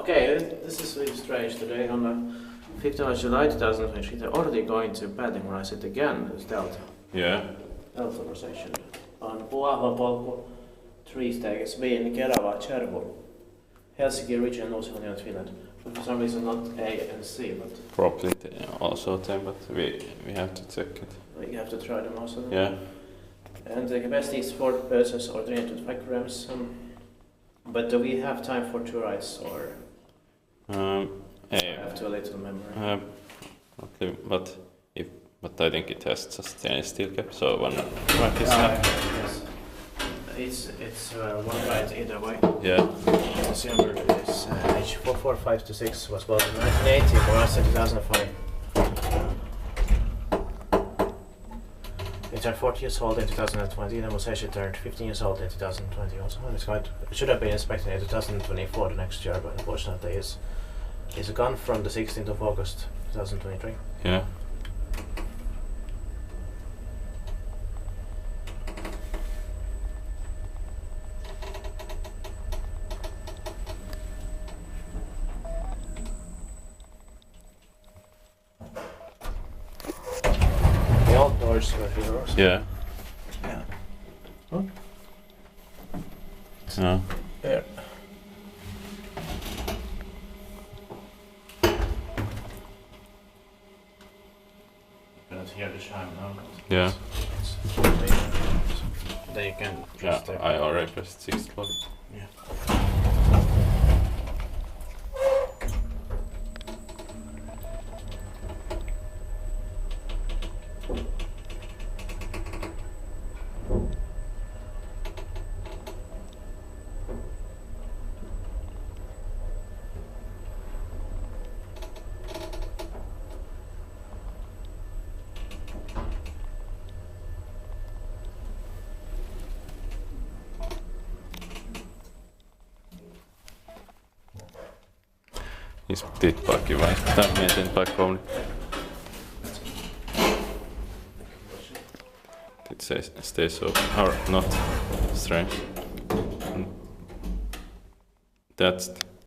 Okay, this is really strange. Today on the 15th of July 2023, they're already going to bed when I sit again. It's Delta. Yeah. Delta conversation. On Puualhonpolku 3-steg. It's been Kerava, Helsinki region, North Finland. But for some reason not A and C, but Probably also 10, but we have to check it. you have to try them also. Yeah. And the capacity is 4 persons or 325 grams. But do we have time for 2 rides or I have too little memory? Okay, but I think it has just stainless steel cap, so one ride is enough. Yes. It's one ride either way. Yeah. The silver is H44526 was bought in 1980 for us in 2005. It turned 40 years old in 2020 and was actually turned 15 years old in 2020 also. And it should have been inspected in 2024 the next year, but unfortunately it's gone from the 16th of August 2023. Yeah. The old doors were here also. Yeah. Yeah. Huh? No. There. You cannot hear the chime now. Yeah. Then you can Yeah, press I already pressed 6 o'clock. Yeah. Is tittparkiväis mietin paikkoon. It says stay so or not strange. That's